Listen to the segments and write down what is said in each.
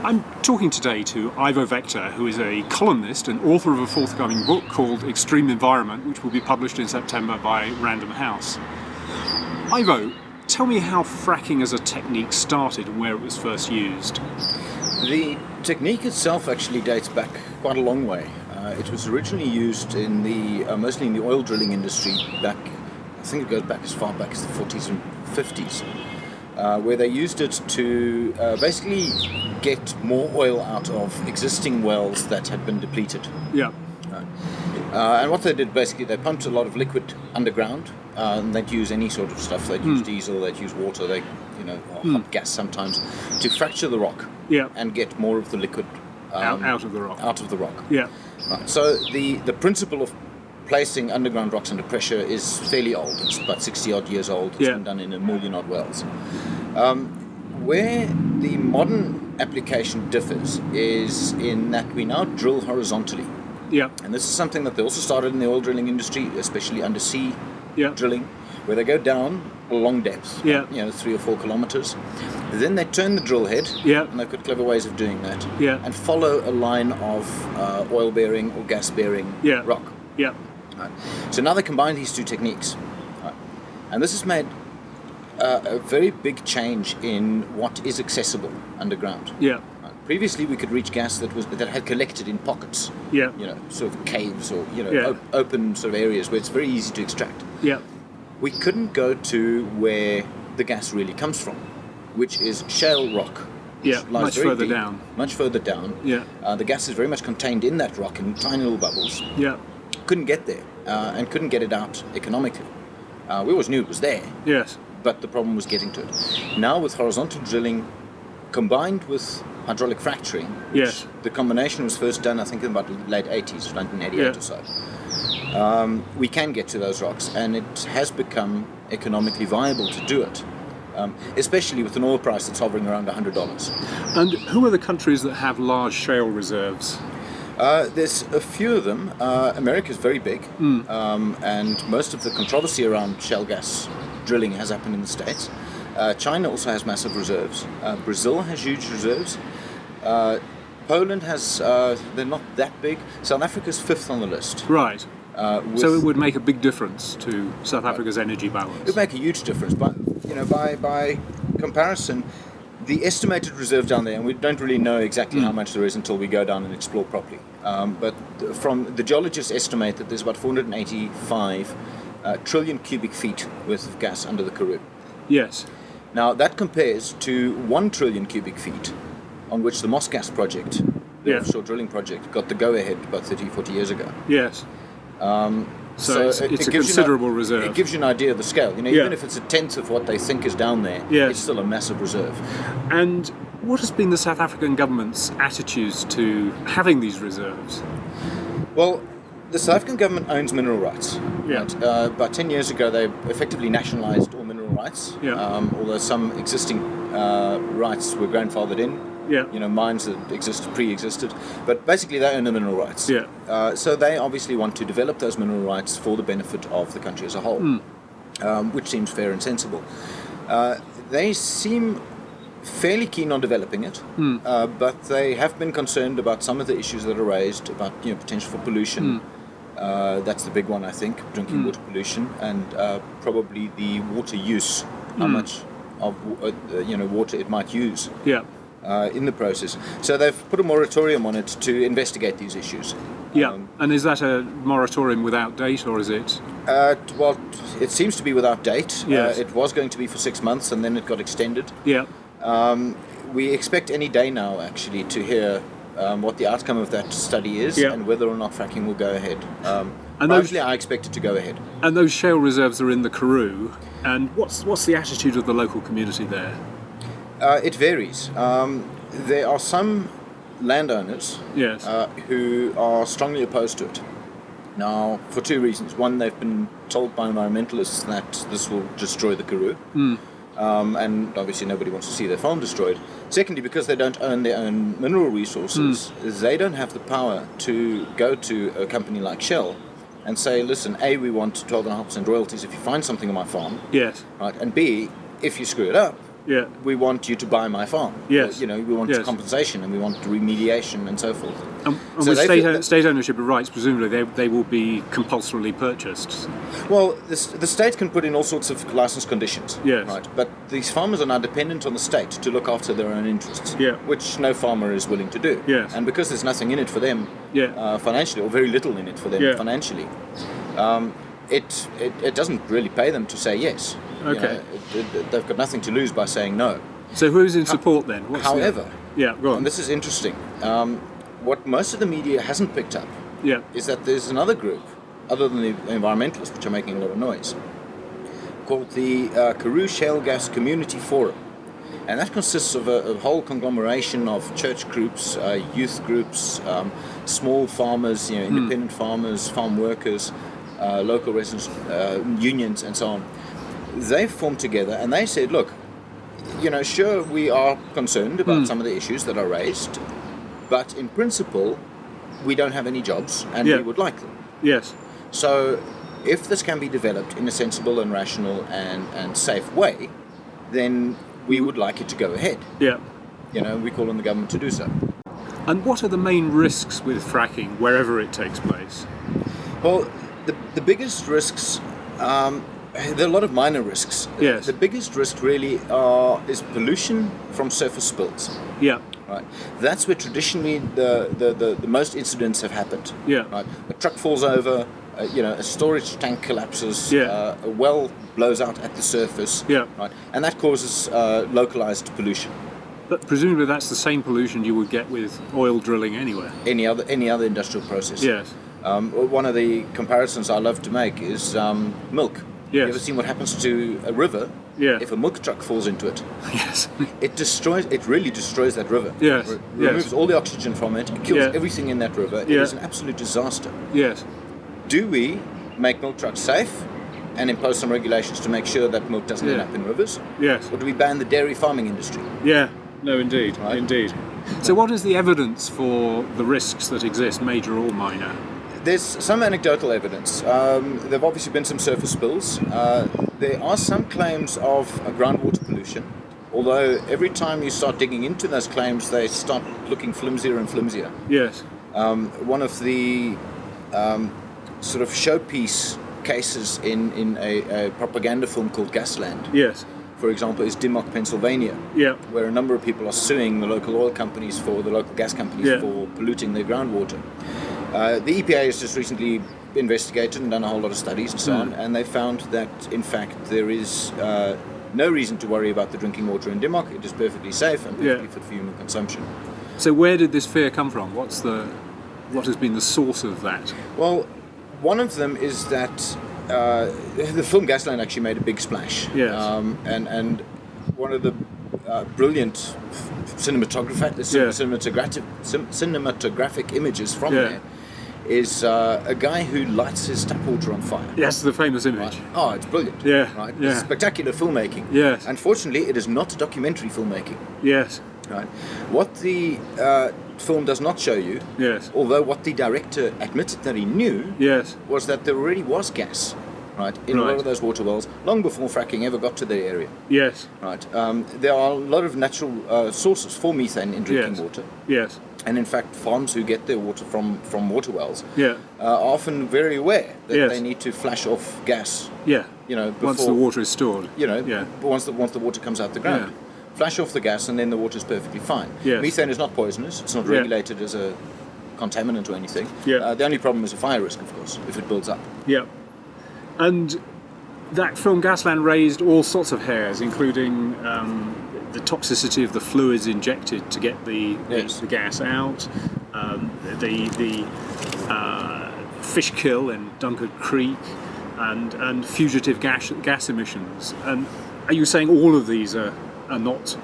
I'm talking today to Ivo Vegter, who is a columnist and author of a forthcoming book called Extreme Environment, which will be published in September by Random House. Ivo, tell me how fracking as a technique started and where it was first used. The technique itself actually dates back quite a long way. It was originally used in mostly in the oil drilling industry back, I think it goes back as far back as the 40s and 50s, where they used it to basically get more oil out of existing wells that had been depleted. Yeah. And what they did, basically, they pumped a lot of liquid underground, and they'd use any sort of stuff. They'd use diesel, they'd use water, or hot gas sometimes, to fracture the rock and get more of the liquid out of the rock. Out of the rock. Yeah. Right. So the principle of placing underground rocks under pressure is fairly old. It's about 60 odd years old. It's been done in 1 million odd wells. Where the modern application differs is in that we now drill horizontally. Yeah. And this is something that they also started in the oil drilling industry, especially undersea drilling, where they go down a long depth, 3 or 4 kilometers. Then they turn the drill head, and they've got clever ways of doing that, and follow a line of oil-bearing or gas-bearing rock. Yeah. Right. So now they combine these two techniques, and this has made a very big change in what is accessible underground. Yeah. Previously, we could reach gas that had collected in pockets, sort of caves or open sort of areas where it's very easy to extract. Yeah. We couldn't go to where the gas really comes from, which is shale rock. Much further down. Much further down. Yeah. The gas is very much contained in that rock in tiny little bubbles. Yeah. Couldn't get there and couldn't get it out economically. We always knew it was there. Yes. But the problem was getting to it. Now with horizontal drilling combined with hydraulic fracturing, which the combination was first done I think in about the late 80s, 1988 or so, we can get to those rocks, and it has become economically viable to do it, especially with an oil price that's hovering around $100. And who are the countries that have large shale reserves? There's a few of them. America's very big, and most of the controversy around shale gas drilling has happened in the States. China also has massive reserves. Brazil has huge reserves. Poland has, they're not that big. South Africa's 5th on the list. Right. So it would make a big difference to South Africa's energy balance. It would make a huge difference, but by comparison, the estimated reserve down there, and we don't really know exactly how much there is until we go down and explore properly. But from the geologists estimate that there's about 485 trillion cubic feet worth of gas under the Karoo. Yes. Now that compares to 1 trillion cubic feet on which the Moss Gas project, the offshore drilling project, got the go-ahead about 30, 40 years ago. Yes. So it's a considerable reserve. It gives you an idea of the scale. Even if it's a tenth of what they think is down there, it's still a massive reserve. And what has been the South African government's attitudes to having these reserves? Well, the South African government owns mineral rights. Yeah. Right? About 10 years ago, they effectively nationalised all mineral rights. Yeah. Although some existing rights were grandfathered in. Yeah. Mines that pre-existed, but basically they own the mineral rights. Yeah. So they obviously want to develop those mineral rights for the benefit of the country as a whole, which seems fair and sensible. They seem fairly keen on developing it, but they have been concerned about some of the issues that are raised about potential for pollution. That's the big one, I think, drinking water pollution, and probably the water use, how much of water it might use. Yeah. In the process. So they've put a moratorium on it to investigate these issues. Yeah, and is that a moratorium without date, or is it? Well, it seems to be without date. Yes. It was going to be for 6 months, and then it got extended. Yeah. We expect any day now, actually, to hear what the outcome of that study is, and whether or not fracking will go ahead. And I expect it to go ahead. And those shale reserves are in the Karoo, and what's the attitude of the local community there? It varies. There are some landowners who are strongly opposed to it. Now, for 2 reasons. One, they've been told by environmentalists that this will destroy the Karoo. And obviously nobody wants to see their farm destroyed. Secondly, because they don't own their own mineral resources, they don't have the power to go to a company like Shell and say, listen, A, we want 12.5% royalties if you find something on my farm. Yes. Right, and B, if you screw it up, we want you to buy my farm. Yes. Or, we want compensation and we want remediation and so forth. And so with state ownership of rights, presumably they will be compulsorily purchased. Well, the state can put in all sorts of license conditions. Yes. Right. But these farmers are now dependent on the state to look after their own interests. Yeah. Which no farmer is willing to do. Yes. And because there's nothing in it for them financially, or very little in it for them financially, it doesn't really pay them to say yes. Okay. They've got nothing to lose by saying no. So who's in support then? However, go on. And this is interesting. What most of the media hasn't picked up is that there's another group, other than the environmentalists, which are making a lot of noise, called the Karoo Shale Gas Community Forum. And that consists of a whole conglomeration of church groups, youth groups, small farmers, independent farmers, farm workers, local residents, unions, and so on. They've formed together and they said, look, sure, we are concerned about some of the issues that are raised, but in principle, we don't have any jobs and we would like them. Yes. So if this can be developed in a sensible and rational and safe way, then we would like it to go ahead. Yeah. We call on the government to do so. And what are the main risks with fracking wherever it takes place? Well, the biggest risks, there are a lot of minor risks. Yes. The biggest risk really is pollution from surface spills. Yeah. Right. That's where traditionally the most incidents have happened. Yeah. Right. A truck falls over, a storage tank collapses, Yeah. a well blows out at the surface. Yeah. Right. And that causes localized pollution. But presumably that's the same pollution you would get with oil drilling anywhere. Any other industrial process. Yes. One of the comparisons I love to make is milk. Yes. You ever seen what happens to a river if a milk truck falls into it? Yes. It really destroys that river. Yes. Removes all the oxygen from it, it kills everything in that river. It Yeah. is an absolute disaster. Yes. Do we make milk trucks safe and impose some regulations to make sure that milk doesn't end up in rivers? Yes. Or do we ban the dairy farming industry? Yeah. No, indeed. Right. Indeed. So what is the evidence for the risks that exist, major or minor? There's some anecdotal evidence. There have obviously been some surface spills. There are some claims of groundwater pollution, although every time you start digging into those claims, they start looking flimsier and flimsier. Yes. One of the sort of showpiece cases in a propaganda film called Gasland, Yes. for example, is Dimmock, Pennsylvania, Yeah. where a number of people are suing the local oil companies the local gas companies for polluting their groundwater. The EPA has just recently investigated and done a whole lot of studies and so on, and they found that, in fact, there is no reason to worry about the drinking water in Dimmock. It is perfectly safe and perfectly fit for human consumption. So where did this fear come from? What has been the source of that? Well, one of them is that the film Gasland actually made a big splash. Yes. And one of the brilliant cinematographic images from there is a guy who lights his tap water on fire. Yes, the famous image. Right. Oh, it's brilliant. Yeah. Right. Yeah. It's spectacular filmmaking. Yes. Unfortunately, it is not documentary filmmaking. Yes. Right. What the film does not show you, although what the director admitted that he knew, was that there already was gas, right, in a lot of those water wells long before fracking ever got to the area. Yes. Right. There are a lot of natural sources for methane in drinking water. Yes. And in fact, farms who get their water from water wells are often very aware that they need to flash off gas. Yeah. Before, once the water is stored. Once the water comes out the ground. Yeah. Flash off the gas and then the water's perfectly fine. Yes. Methane is not poisonous, it's not regulated as a contaminant or anything. The only problem is a fire risk, of course, if it builds up. Yeah. And that film Gasland raised all sorts of hairs, including the toxicity of the fluids injected to get the gas out, the fish kill in Dunkard Creek, and fugitive gas emissions. And are you saying all of these are not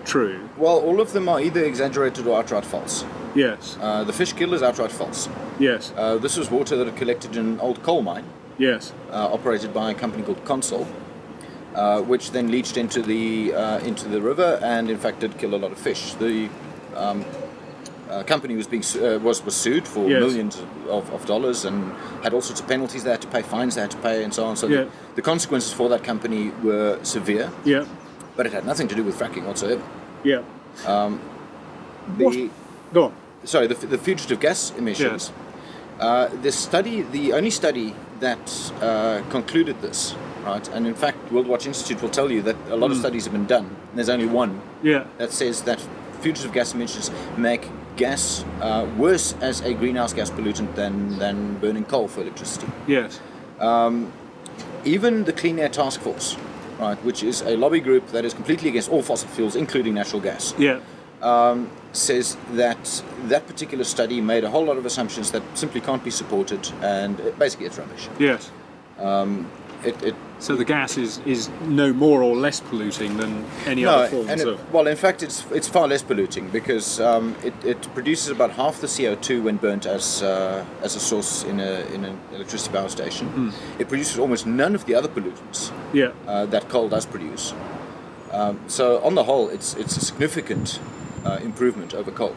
true? Well, all of them are either exaggerated or outright false. Yes. The fish kill is outright false. Yes. This was water that had collected in an old coal mine. Yes. Operated by a company called Consol, which then leached into the river and in fact did kill a lot of fish. The company was sued for millions of dollars and had all sorts of penalties they had to pay, fines they had to pay, and so on. So the consequences for that company were severe. Yeah. but it had nothing to do with fracking whatsoever. Yeah. Go on. Sorry, the fugitive gas emissions. The only study that concluded this, right? And in fact, World Watch Institute will tell you that a lot of studies have been done. And there's only one that says that fugitive gas emissions make gas worse as a greenhouse gas pollutant than burning coal for electricity. Yes. Even the Clean Air Task Force, right, which is a lobby group that is completely against all fossil fuels, including natural gas, says that particular study made a whole lot of assumptions that simply can't be supported, and basically it's rubbish. Yes. So the gas is no more or less polluting than any other forms of... Well, in fact, it's far less polluting because it produces about half the CO2 when burnt as a source in an electricity power station. It produces almost none of the other pollutants that coal does produce. So on the whole, it's a significant improvement over coal.